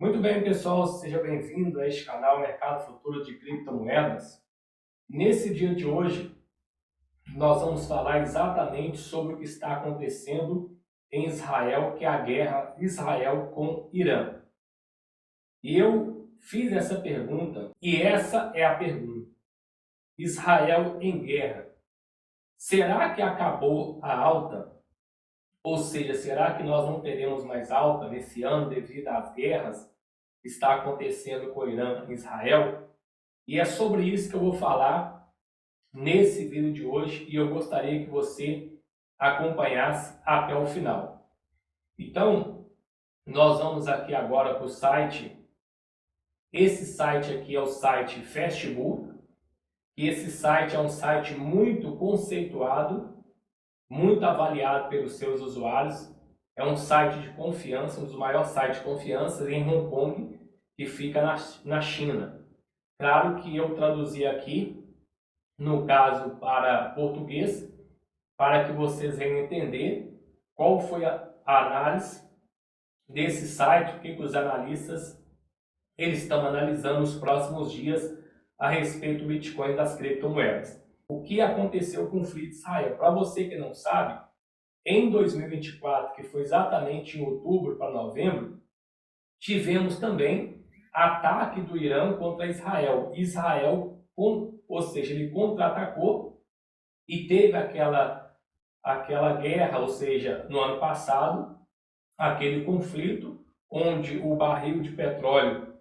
Muito bem, pessoal, seja bem-vindo a este canal Mercado Futuro de Criptomoedas. Nesse dia de hoje, nós vamos falar exatamente sobre o que está acontecendo em Israel, que é a guerra Israel com Irã. E eu fiz essa pergunta, e essa é a pergunta. Israel em guerra. Será que acabou a alta? Ou seja, será que nós não teremos mais alta nesse ano devido às guerras que está acontecendo com o Irã e Israel? E é sobre isso que eu vou falar nesse vídeo de hoje e eu gostaria que você acompanhasse até o final. Então, nós vamos aqui agora para o site. Esse site aqui é o site Fastbook. E esse site é um site muito conceituado, muito avaliado pelos seus usuários. É um site de confiança, um dos maiores sites de confiança em Hong Kong, que fica na China. Claro que eu traduzi aqui, no caso para português, para que vocês venham entender qual foi a análise desse site, o que os analistas eles estão analisando nos próximos dias a respeito do Bitcoin e das criptomoedas. O que aconteceu com o conflito de Israel? Para você que não sabe, em 2024, que foi exatamente em outubro para novembro, tivemos também ataque do Irã contra Israel. Israel, ou seja, ele contra-atacou e teve aquela guerra, ou seja, no ano passado, aquele conflito onde o barril de petróleo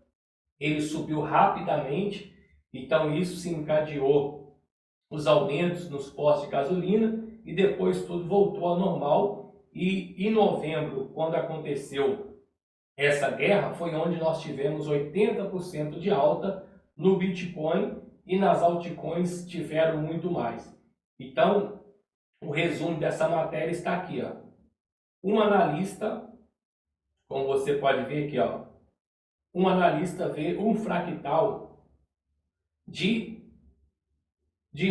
ele subiu rapidamente, então isso se encadeou os aumentos nos postos de gasolina e depois tudo voltou ao normal. E em novembro, quando aconteceu essa guerra, foi onde nós tivemos 80% de alta no Bitcoin e nas altcoins tiveram muito mais. Então, o resumo dessa matéria está aqui, ó. Um analista, como você pode ver aqui, ó, um analista vê um fractal de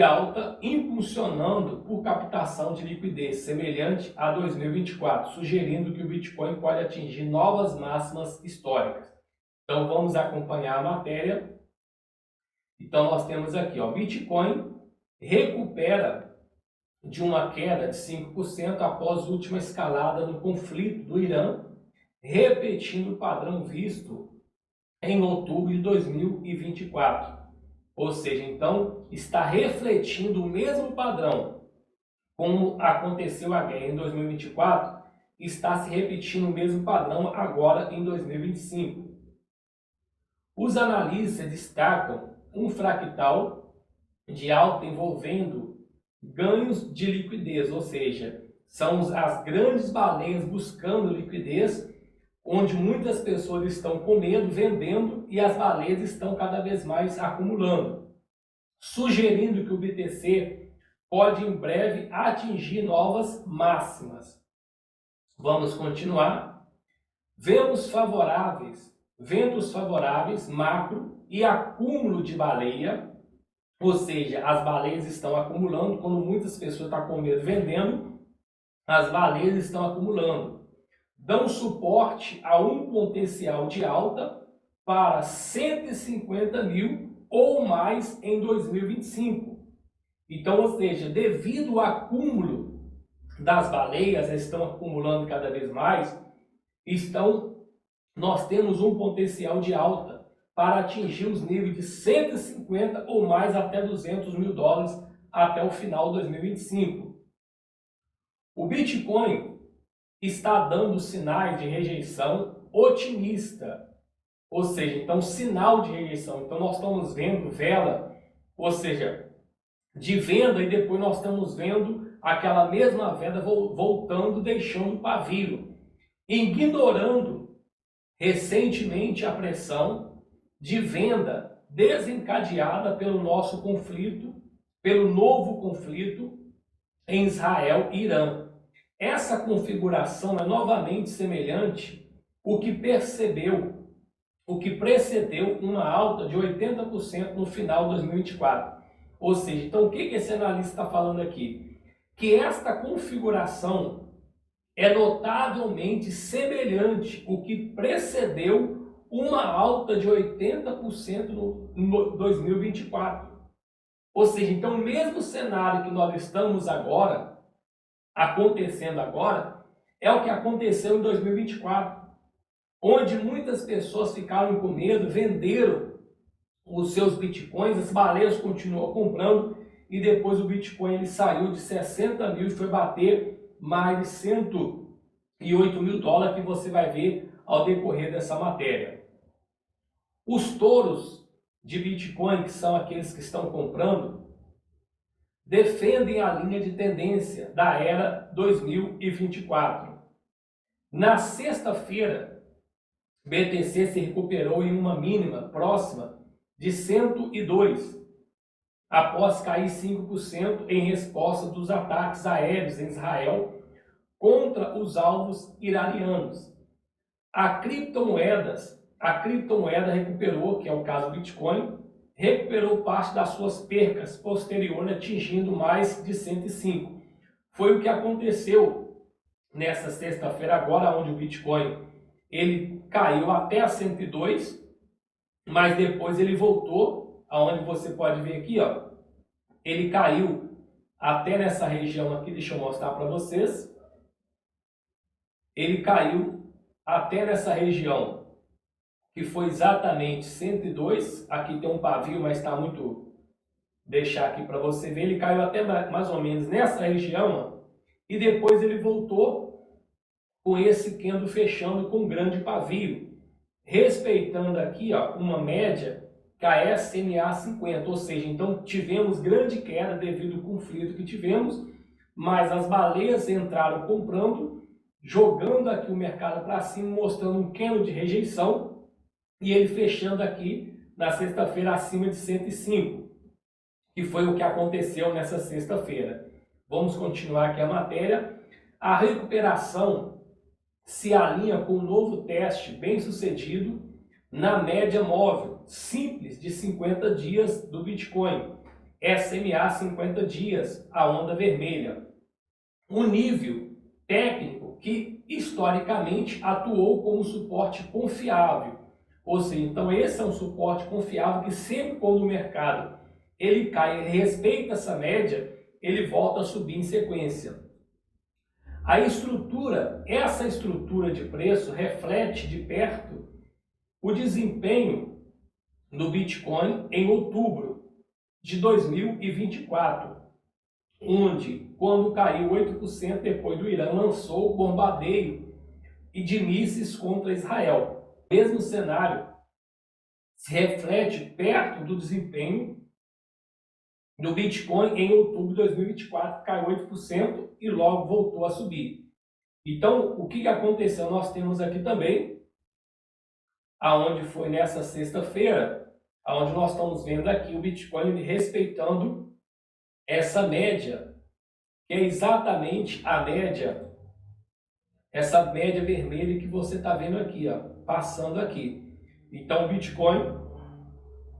alta impulsionando por captação de liquidez semelhante a 2024, sugerindo que o Bitcoin pode atingir novas máximas históricas. Então vamos acompanhar a matéria. Então nós temos aqui, ó, Bitcoin recupera de uma queda de 5% após a última escalada no conflito do Irã, repetindo o padrão visto em outubro de 2024. Ou seja, então está refletindo o mesmo padrão. Como aconteceu a guerra em 2024, está se repetindo o mesmo padrão agora em 2025. Os analistas destacam um fractal de alta envolvendo ganhos de liquidez, ou seja, são as grandes baleias buscando liquidez, onde muitas pessoas estão com medo, vendendo, e as baleias estão cada vez mais acumulando, sugerindo que o BTC pode em breve atingir novas máximas. Vamos continuar. Ventos favoráveis, macro e acúmulo de baleia, ou seja, as baleias estão acumulando, quando muitas pessoas estão com medo vendendo, as baleias estão acumulando. Dão suporte a um potencial de alta para 150 mil ou mais em 2025. Então, ou seja, devido ao acúmulo das baleias, estão acumulando cada vez mais, nós temos um potencial de alta para atingir os níveis de 150 ou mais até 200 mil dólares até o final de 2025. O Bitcoin está dando sinais de rejeição otimista, ou seja, então sinal de rejeição. Então nós estamos vendo vela, ou seja, de venda, e depois nós estamos vendo aquela mesma vela voltando, deixando o pavio, ignorando recentemente a pressão de venda desencadeada pelo nosso conflito, pelo novo conflito em Israel e Irã. Essa configuração é novamente semelhante ao que precedeu uma alta de 80% no final de 2024. Ou seja, então o que esse analista está falando aqui? Que esta configuração é notavelmente semelhante ao que precedeu uma alta de 80% no 2024. Ou seja, então o mesmo cenário que nós estamos agora, acontecendo agora, é o que aconteceu em 2024, onde muitas pessoas ficaram com medo, venderam os seus bitcoins, as baleias continuam comprando, e depois o Bitcoin ele saiu de 60 mil e foi bater mais de 108 mil dólares, que você vai ver ao decorrer dessa matéria. Os touros de Bitcoin, que são aqueles que estão comprando, defendem a linha de tendência da era 2024. Na sexta-feira, BTC se recuperou em uma mínima próxima de 102, após cair 5% em resposta dos ataques aéreos em Israel contra os alvos iranianos. A criptomoeda recuperou, que é o caso do Bitcoin, recuperou parte das suas percas posteriores, atingindo mais de 105. Foi o que aconteceu nessa sexta-feira agora, onde o Bitcoin ele caiu até a 102, mas depois ele voltou, aonde você pode ver aqui, ó, ele caiu até nessa região aqui, deixa eu mostrar para vocês. Ele caiu até nessa região, que foi exatamente 102. Aqui tem um pavio, mas está muito... Deixar aqui para você ver. Ele caiu até mais ou menos nessa região, ó, e depois ele voltou com esse candle fechando com um grande pavio, respeitando aqui, ó, uma média que a SMA 50, ou seja, então tivemos grande queda devido ao conflito que tivemos, mas as baleias entraram comprando, jogando aqui o mercado para cima, mostrando um candle de rejeição, e ele fechando aqui na sexta-feira acima de 105, que foi o que aconteceu nessa sexta-feira. Vamos continuar aqui a matéria. A recuperação se alinha com um novo teste bem sucedido na média móvel simples de 50 dias do Bitcoin, SMA 50 dias, a onda vermelha. Um nível técnico que historicamente atuou como suporte confiável. Ou seja, então esse é um suporte confiável que sempre quando o mercado ele cai, ele respeita essa média, ele volta a subir em sequência. Essa estrutura de preço reflete de perto o desempenho do Bitcoin em outubro de 2024, onde, quando caiu 8% depois do Irã lançou o bombardeio e de mísseis contra Israel. O mesmo cenário se reflete perto do desempenho do Bitcoin em outubro de 2024, caiu 8% e logo voltou a subir. Então, o que aconteceu? Nós temos aqui também, aonde foi nessa sexta-feira, aonde nós estamos vendo aqui o Bitcoin respeitando essa média, que é exatamente a média, essa média vermelha que você está vendo aqui, ó, passando aqui. Então, o Bitcoin,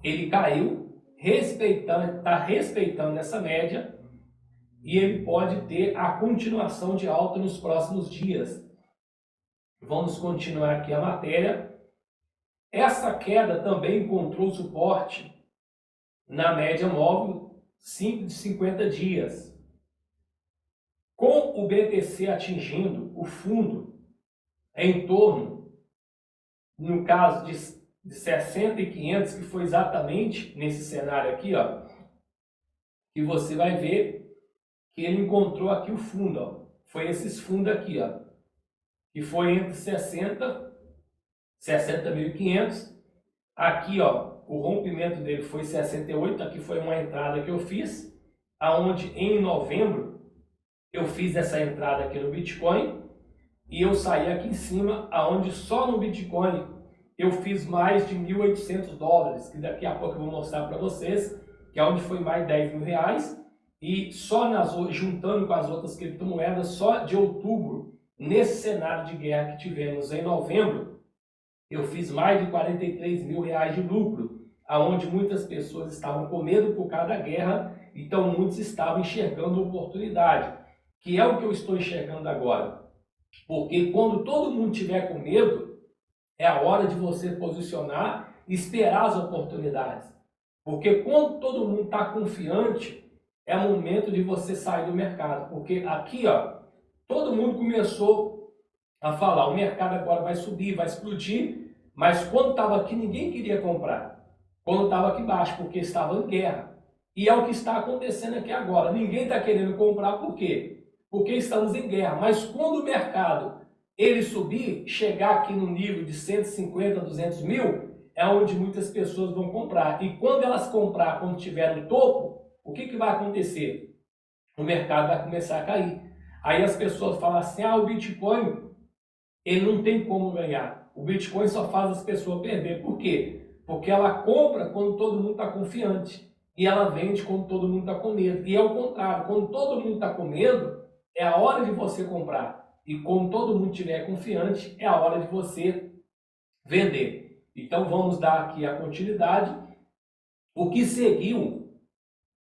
ele caiu, está respeitando essa média, e ele pode ter a continuação de alta nos próximos dias. Vamos continuar aqui a matéria. Essa queda também encontrou suporte na média móvel de 50 dias. Com o BTC atingindo o fundo em torno, no caso de 60.500, que foi exatamente nesse cenário aqui, ó, que você vai ver que ele encontrou aqui o fundo, ó. Foi esses fundos aqui, ó, que foi entre 60.500. Aqui, ó, o rompimento dele foi 68. Aqui foi uma entrada que eu fiz, aonde em novembro eu fiz essa entrada aqui no Bitcoin e eu saí aqui em cima, aonde só no Bitcoin eu fiz mais de 1.800 dólares, que daqui a pouco eu vou mostrar para vocês, que é onde foi mais 10 mil reais. E só juntando com as outras criptomoedas, só de outubro, nesse cenário de guerra que tivemos em novembro, eu fiz mais de 43 mil reais de lucro, aonde muitas pessoas estavam com medo por causa da guerra, então muitos estavam enxergando oportunidade, que é o que eu estou enxergando agora. Porque quando todo mundo tiver com medo, É a hora de você posicionar e esperar as oportunidades. Porque quando todo mundo está confiante, é momento de você sair do mercado. Porque aqui, ó, todo mundo começou a falar, o mercado agora vai subir, vai explodir, mas quando estava aqui ninguém queria comprar. Quando estava aqui embaixo, porque estava em guerra. E é o que está acontecendo aqui agora. Ninguém está querendo comprar, por quê? Porque estamos em guerra. Mas quando o mercado ele subir, chegar aqui no nível de 150, 200 mil, é onde muitas pessoas vão comprar. E quando elas comprar, quando estiver no topo, o que vai acontecer? O mercado vai começar a cair. Aí as pessoas falam assim, o Bitcoin, ele não tem como ganhar. O Bitcoin só faz as pessoas perder. Por quê? Porque ela compra quando todo mundo está confiante. E ela vende quando todo mundo está com medo. E é o contrário, quando todo mundo está com medo, é a hora de você comprar. E quando todo mundo estiver confiante, é a hora de você vender. Então vamos dar aqui a continuidade. O que seguiu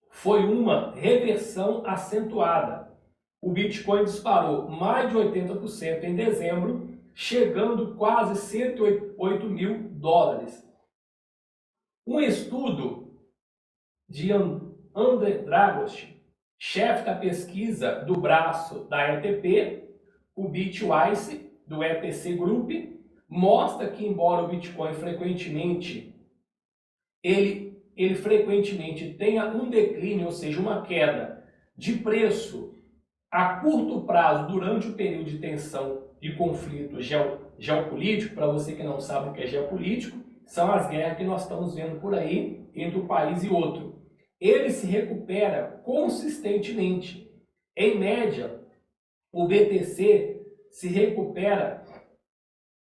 foi uma reversão acentuada. O Bitcoin disparou mais de 80% em dezembro, chegando quase 108 mil dólares. Um estudo de André Dragost, chefe da pesquisa do braço da ETP, o Bitwise, do ETC Group, mostra que, embora o Bitcoin frequentemente frequentemente tenha um declínio, ou seja, uma queda de preço a curto prazo durante o período de tensão de conflito geopolítico. Para você que não sabe o que é geopolítico, são as guerras que nós estamos vendo por aí entre um país e outro. Ele se recupera consistentemente. Em média, o BTC se recupera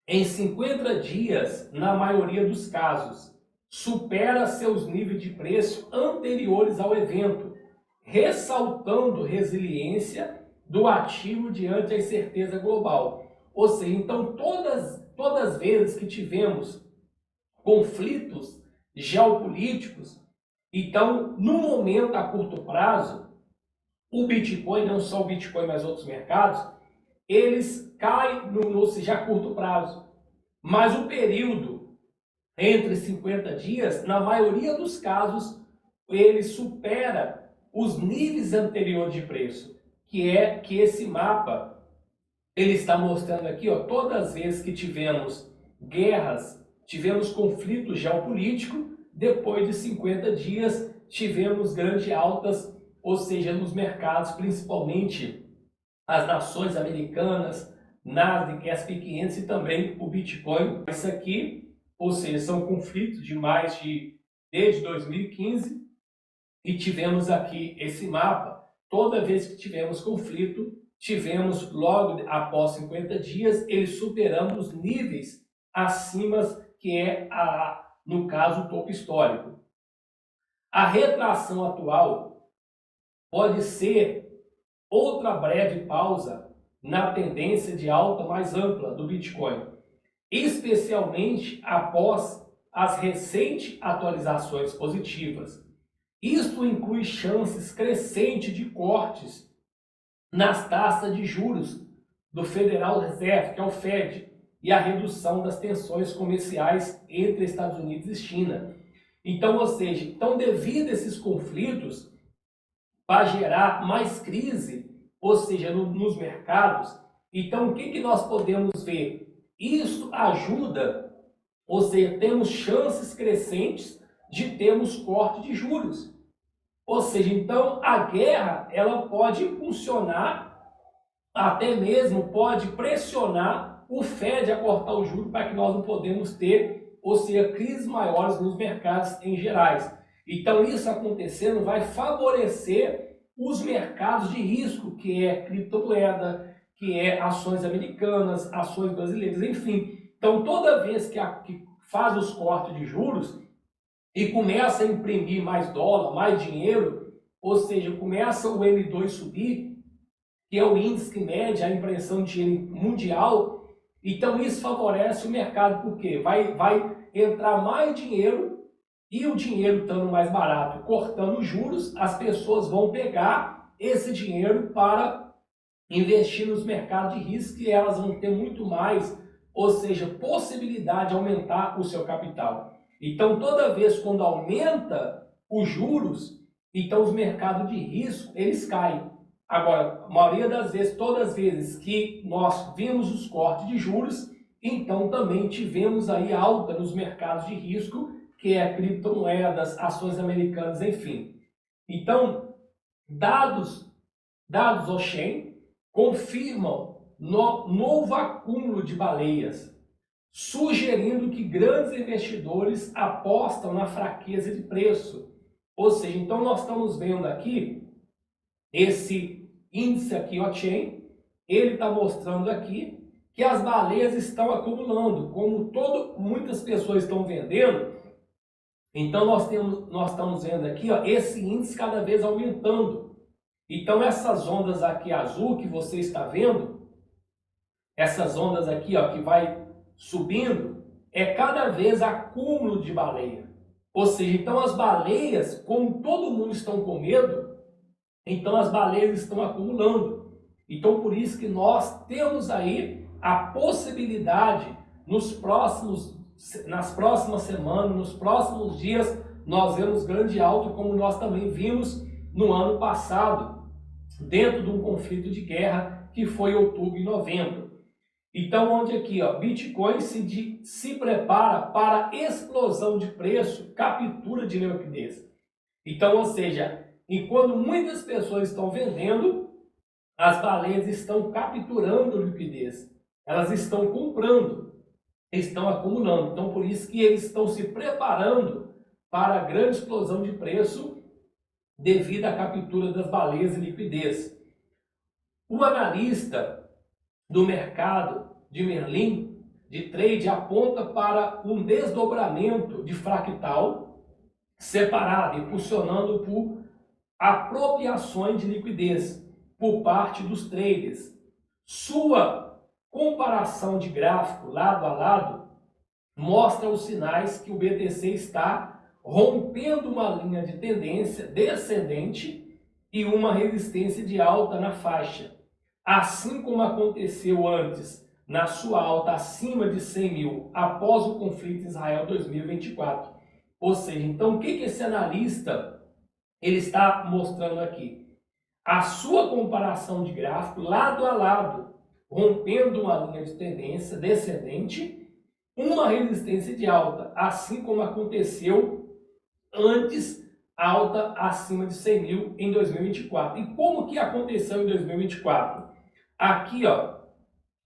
em 50 dias, na maioria dos casos. Supera seus níveis de preço anteriores ao evento, ressaltando resiliência do ativo diante a incerteza global. Ou seja, então todas as vezes que tivemos conflitos geopolíticos, então no momento a curto prazo, o Bitcoin, não só o Bitcoin, mas outros mercados, eles caem no seja a curto prazo. Mas o período entre 50 dias, na maioria dos casos, ele supera os níveis anteriores de preço, que esse mapa ele está mostrando aqui, ó, todas as vezes que tivemos guerras, tivemos conflito geopolítico, depois de 50 dias tivemos grandes altas, ou seja, nos mercados, principalmente as nações americanas, Nasdaq, S&P 500 e também o Bitcoin. Isso aqui, ou seja, são conflitos desde 2015, e tivemos aqui esse mapa. Toda vez que tivemos conflito, tivemos logo após 50 dias, eles superando os níveis acima, que é, no caso, o topo histórico. A retração atual pode ser outra breve pausa na tendência de alta mais ampla do Bitcoin, especialmente após as recentes atualizações positivas. Isto inclui chances crescentes de cortes nas taxas de juros do Federal Reserve, que é o Fed, e a redução das tensões comerciais entre Estados Unidos e China. Então, ou seja, devido a esses conflitos, para gerar mais crise, ou seja, nos mercados, então o que nós podemos ver? Isso ajuda, ou seja, temos chances crescentes de termos corte de juros. Ou seja, então a guerra ela pode impulsionar, até mesmo pode pressionar o Fed a cortar o juro para que nós não podemos ter, ou seja, crises maiores nos mercados em gerais. Então isso acontecendo vai favorecer os mercados de risco, que é criptomoeda, que é ações americanas, ações brasileiras, enfim. Então toda vez que faz os cortes de juros e começa a imprimir mais dólar, mais dinheiro, ou seja, começa o M2 subir, que é o índice que mede a impressão de dinheiro mundial, então isso favorece o mercado, porque vai entrar mais dinheiro, e o dinheiro estando mais barato, cortando juros, as pessoas vão pegar esse dinheiro para investir nos mercados de risco, e elas vão ter muito mais ou seja, possibilidade de aumentar o seu capital. Então, toda vez quando aumenta os juros, então os mercados de risco, eles caem. Agora, a maioria das vezes, todas as vezes que nós vimos os cortes de juros, então também tivemos aí alta nos mercados de risco, que é criptomoedas, ações americanas, enfim. Então, dados on-chain confirmam novo acúmulo de baleias, sugerindo que grandes investidores apostam na fraqueza de preço. Ou seja, então nós estamos vendo aqui esse índice aqui on-chain, ele está mostrando aqui que as baleias estão acumulando, como muitas pessoas estão vendendo. Então nós estamos vendo aqui, ó, esse índice cada vez aumentando. Então essas ondas aqui azul que você está vendo, essas ondas aqui, ó, que vai subindo, é cada vez acúmulo de baleia. Ou seja, então as baleias, como todo mundo está com medo, então as baleias estão acumulando. Então por isso que nós temos aí a possibilidade nas próximas semanas, nos próximos dias, nós vemos grande alta, como nós também vimos no ano passado, dentro de um conflito de guerra que foi outubro e novembro. Então, onde aqui, ó, Bitcoin se prepara para explosão de preço, captura de liquidez. Então, ou seja, enquanto muitas pessoas estão vendendo, as baleias estão capturando liquidez. Elas estão comprando, estão acumulando. Então, por isso que eles estão se preparando para a grande explosão de preço devido à captura das baleias e liquidez. O analista do mercado de Merlin, de trade, aponta para um desdobramento de fractal separado, impulsionando por apropriações de liquidez por parte dos traders. Sua comparação de gráfico lado a lado mostra os sinais que o BTC está rompendo uma linha de tendência descendente e uma resistência de alta na faixa, assim como aconteceu antes na sua alta acima de 100 mil após o conflito Israel 2024. Ou seja, então o que esse analista ele está mostrando aqui? A sua comparação de gráfico lado a lado, rompendo uma linha de tendência descendente, uma resistência de alta, assim como aconteceu antes, alta acima de 100 mil em 2024. E como que aconteceu em 2024? Aqui, ó,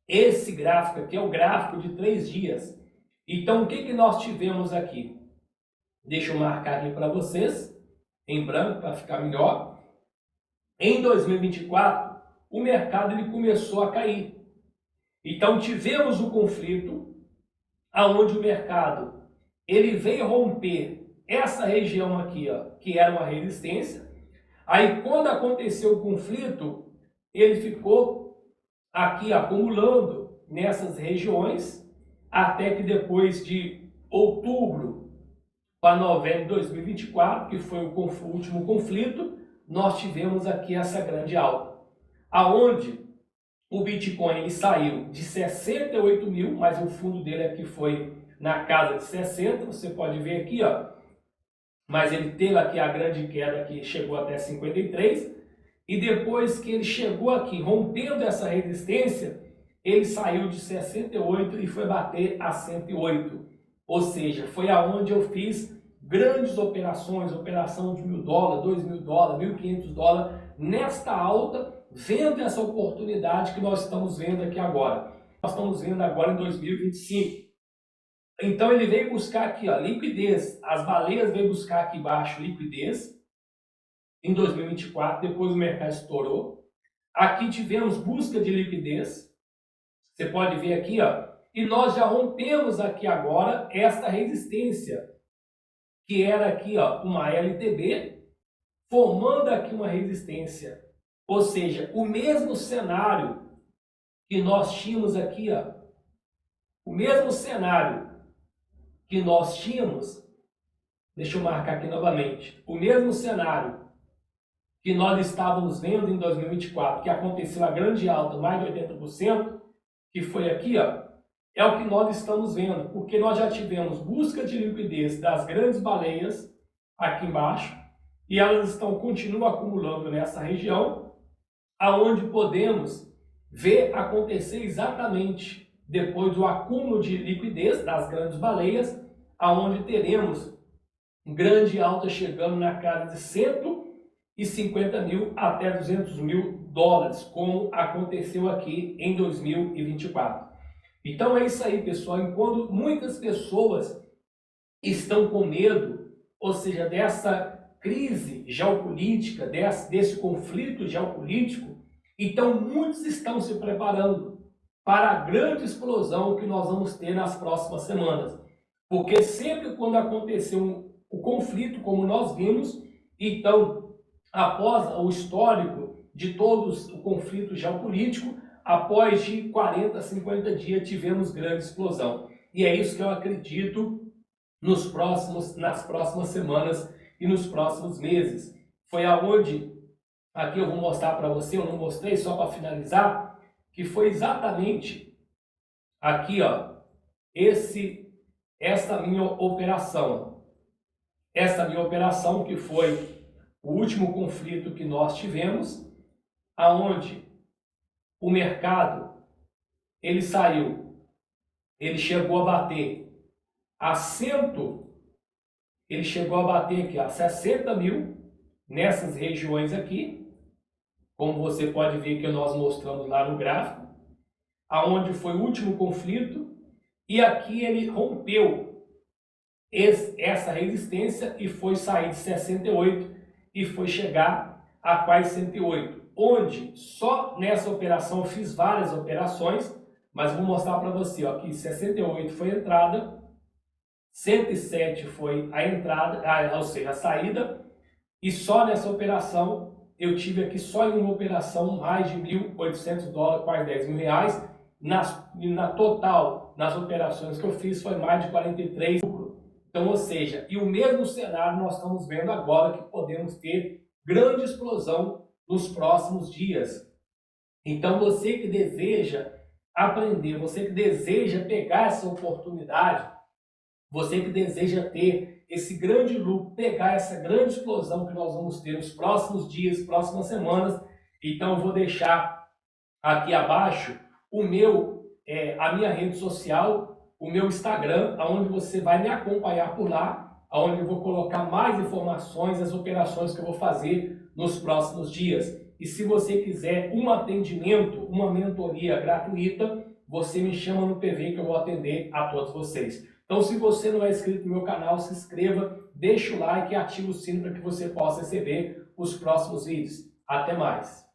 esse gráfico aqui é o gráfico de 3 dias. Então, o que nós tivemos aqui? Deixa eu marcar aqui para vocês, em branco, para ficar melhor. Em 2024, o mercado ele começou a cair. Então, tivemos o conflito, aonde o mercado ele veio romper essa região aqui, ó, que era uma resistência. Aí, quando aconteceu o conflito, ele ficou aqui acumulando nessas regiões, até que depois de outubro para novembro de 2024, que foi o último conflito, nós tivemos aqui essa grande alta, aonde o Bitcoin ele saiu de 68 mil, mas o fundo dele aqui foi na casa de 60, você pode ver aqui, ó, mas ele teve aqui a grande queda que chegou até 53, e depois que ele chegou aqui, rompendo essa resistência, ele saiu de 68 e foi bater a 108, ou seja, foi aonde eu fiz grandes operações, operação de $1.000, $2.000, $1.500, nesta alta, vendo essa oportunidade que nós estamos vendo aqui agora. Nós estamos vendo agora em 2025. Então ele veio buscar aqui, ó, liquidez. As baleias veio buscar aqui embaixo liquidez em 2024, depois o mercado estourou. Aqui tivemos busca de liquidez. Você pode ver aqui, ó, e nós já rompemos aqui agora esta resistência, que era aqui, ó, uma LTB, formando aqui uma resistência. Ou seja, o mesmo cenário que nós tínhamos aqui, ó, o mesmo cenário que nós tínhamos, deixa eu marcar aqui novamente, o mesmo cenário que nós estávamos vendo em 2024, que aconteceu a grande alta, mais de 80%, que foi aqui, ó, é o que nós estamos vendo, porque nós já tivemos busca de liquidez das grandes baleias aqui embaixo, e elas continuam acumulando nessa região, aonde podemos ver acontecer exatamente depois do acúmulo de liquidez das grandes baleias, aonde teremos grande alta chegando na casa de 150 mil até 200 mil dólares, como aconteceu aqui em 2024. Então é isso aí, pessoal. Enquanto muitas pessoas estão com medo, ou seja, dessa crise geopolítica, desse conflito geopolítico, então muitos estão se preparando para a grande explosão que nós vamos ter nas próximas semanas. Porque sempre quando aconteceu o conflito, como nós vimos, então, após o histórico de todos o conflito geopolítico, após de 40, 50 dias tivemos grande explosão. E é isso que eu acredito nas próximas semanas e nos próximos meses. Foi aonde, aqui eu vou mostrar para você, eu não mostrei só para finalizar, que foi exatamente aqui, ó, essa minha operação. Essa minha operação que foi o último conflito que nós tivemos, aonde o mercado, ele chegou a bater ele chegou a bater aqui a 60 mil nessas regiões aqui, como você pode ver que nós mostramos lá no gráfico, aonde foi o último conflito, e aqui ele rompeu essa resistência e foi sair de 68 e foi chegar a quase 108, onde só nessa operação eu fiz várias operações, mas vou mostrar para você, ó, que 68 foi a entrada, 107 foi a entrada, ou seja, a saída, e só nessa operação eu tive aqui só em uma operação mais de 1.800 dólares, quase 10 mil reais. Na total, nas operações que eu fiz, foi mais de 43 lucro. Então, ou seja, e o mesmo cenário nós estamos vendo agora, que podemos ter grande explosão nos próximos dias. Então, você que deseja aprender, você que deseja pegar essa oportunidade, você que deseja ter esse grande lucro, pegar essa grande explosão que nós vamos ter nos próximos dias, próximas semanas, então eu vou deixar aqui abaixo a minha rede social, o meu Instagram, onde você vai me acompanhar por lá, onde eu vou colocar mais informações, as operações que eu vou fazer nos próximos dias. E se você quiser um atendimento, uma mentoria gratuita, você me chama no PV que eu vou atender a todos vocês. Então, se você não é inscrito no meu canal, se inscreva, deixa o like e ativa o sino para que você possa receber os próximos vídeos. Até mais!